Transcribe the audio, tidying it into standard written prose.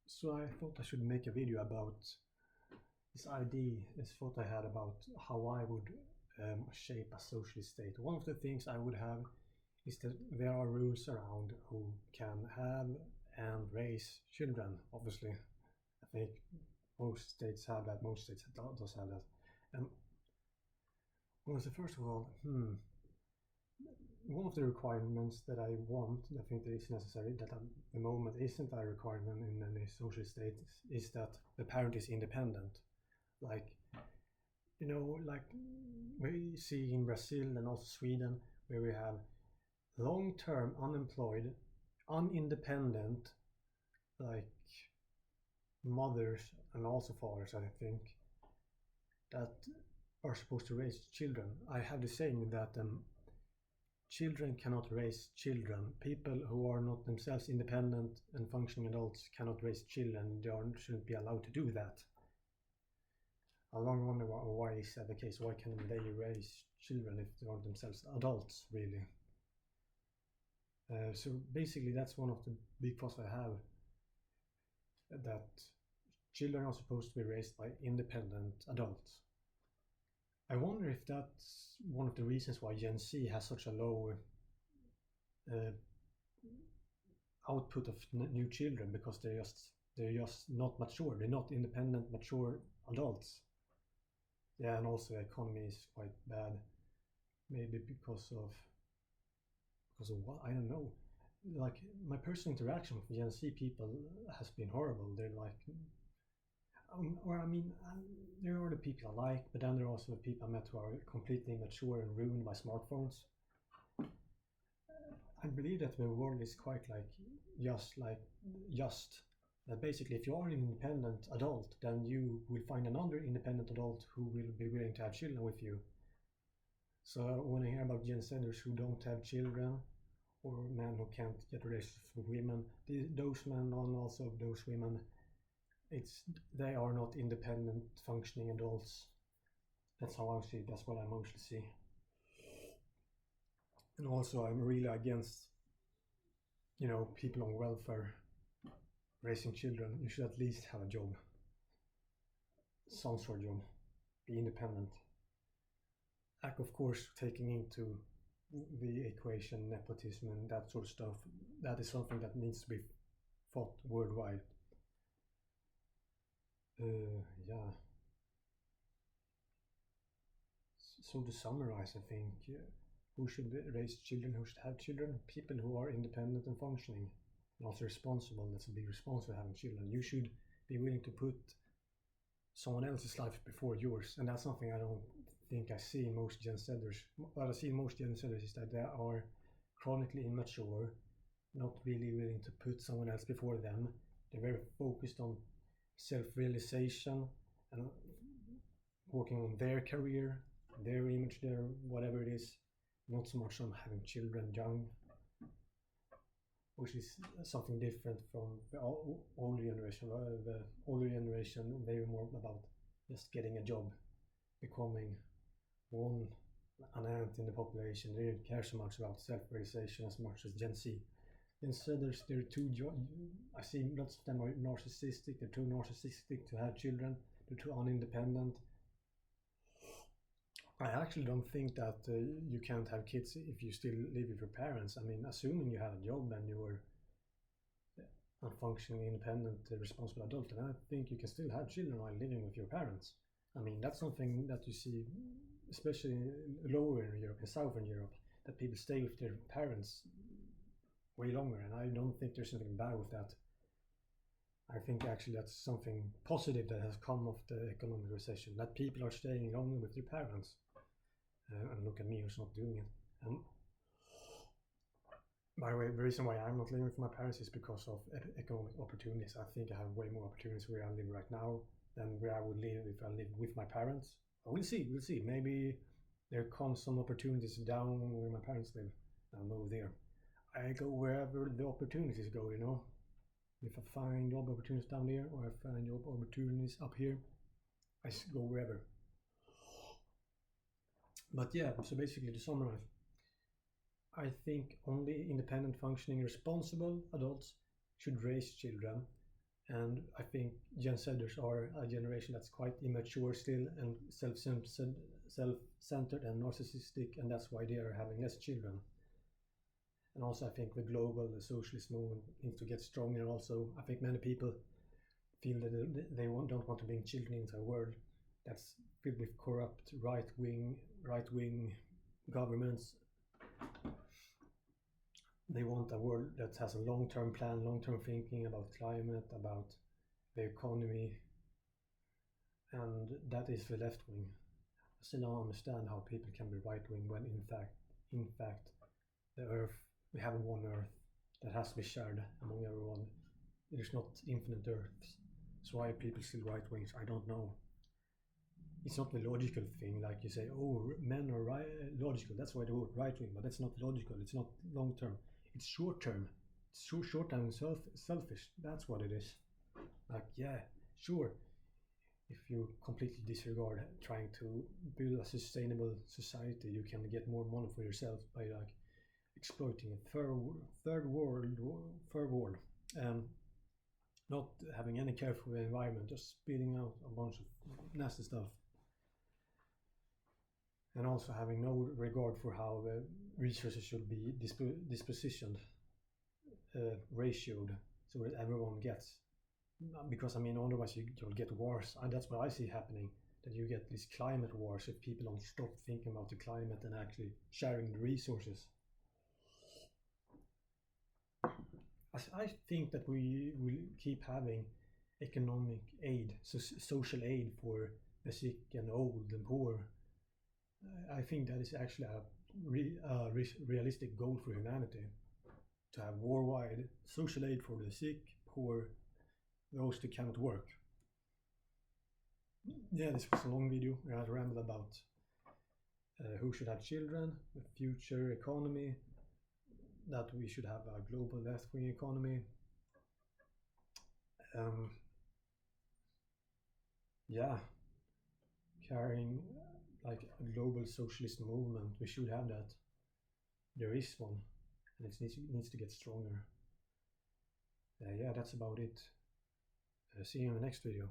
So I thought I should make a video about this idea, this thought I had about how I would shape a socialist state. One of the things I would have is that there are rules around who can have and raise children, obviously. I think most states have that, most states does have that. And well, so first of all, one of the requirements that I want, I think that is necessary, that at the moment isn't a requirement in any social state, is that the parent is independent. Like, like we see in Brazil and also Sweden, where we have long-term unemployed, unindependent, like mothers and also fathers, I think, that are supposed to raise children. I have the saying that children cannot raise children. People who are not themselves independent and functioning adults cannot raise children. They shouldn't be allowed to do that. I long wonder why is that the case? Why can they raise children if they aren't themselves adults, really? So basically, that's one of the big thoughts I have, that children are supposed to be raised by independent adults. I wonder if that's one of the reasons why Gen Z has such a low output of new children, because they're just not mature. They're not independent, mature adults. Yeah, and also the economy is quite bad. Maybe because of what? I don't know. Like, my personal interaction with Gen Z people has been horrible. They're like, there are the people I like, but then there are also the people I met who are completely immature and ruined by smartphones. I believe that the world is quite just that basically, if you are an independent adult, then you will find another independent adult who will be willing to have children with you. So when I hear about Gen Zers who don't have children, or men who can't get relationships with women, those men and also those women, they are not independent functioning adults. That's how I see it. That's what I mostly see. And also, I'm really against people on welfare raising children. You should at least have a job, some sort of job, be independent. Of course, taking into the equation nepotism and that sort of stuff, that is something that needs to be fought worldwide. Yeah. So to summarize, I think who should raise children, who should have children? People who are independent and functioning, and also responsible. That's a big responsibility for having children. You should be willing to put someone else's life before yours, and that's something I don't think I see in most Gen Zers. What I see in most Gen Zers is that they are chronically immature, not really willing to put someone else before them. They're very focused on self-realization and working on their career, their image, their whatever it is, not so much on having children young, which is something different from the older generation. The older generation, they were more about just getting a job, becoming an ant in the population. They didn't care so much about self-realization as much as Gen Z. Instead, they're too. I see lots of them are narcissistic. They're too narcissistic to have children. They're too unindependent. I actually don't think that you can't have kids if you still live with your parents. I mean, assuming you have a job and you're a functioning, independent, responsible adult, then I think you can still have children while living with your parents. I mean, that's something that you see, especially lower in Europe, in Southern Europe, that people stay with their parents way longer, and I don't think there's anything bad with that. I think actually that's something positive that has come of the economic recession, that people are staying longer with their parents. And look at me who's not doing it. By the way, the reason why I'm not living with my parents is because of economic opportunities. I think I have way more opportunities where I live right now than where I would live if I lived with my parents. But we'll see. Maybe there comes some opportunities down where my parents live. I'll move there. I go wherever the opportunities go, If I find job opportunities down there, or I find job opportunities up here, I go wherever. But yeah, so basically to summarize, I think only independent, functioning, responsible adults should raise children, And I think Gen Zers are a generation that's quite immature still and self-centered and narcissistic, and that's why they are having less children. And also I think the global socialist movement needs to get stronger also. I think many people feel that they don't want to bring children into a world that's filled with corrupt right-wing governments. They want a world that has a long-term plan, long-term thinking about climate, about the economy, and that is the left wing. I still don't understand how people can be right-wing when in fact, the Earth, we have one Earth that has to be shared among everyone. There's not infinite Earths. So why are people still right-wings? I don't know. It's not the logical thing, like you say, oh, men are logical, that's why they vote right-wing, but that's not logical, it's not long-term. It's short-term. It's short-term and selfish. That's what it is. Like, yeah, sure. If you completely disregard trying to build a sustainable society, you can get more money for yourself by like exploiting a third world, and not having any care for the environment, just spitting out a bunch of nasty stuff. And also having no regard for how the resources should be dispositioned, ratioed, so that everyone gets. Because I mean, otherwise you'll get wars, and that's what I see happening. That you get these climate wars if people don't stop thinking about the climate and actually sharing the resources. I think that we will keep having economic aid, so social aid for the sick and old and poor. I think that is actually a realistic goal for humanity, to have worldwide social aid for the sick, poor, those that cannot work. Yeah, this was a long video where I rambled about who should have children, the future economy, that we should have a global left-wing economy. Yeah, carrying like a global socialist movement, we should have that. There is one, and it needs to get stronger. Yeah, that's about it. See you in the next video.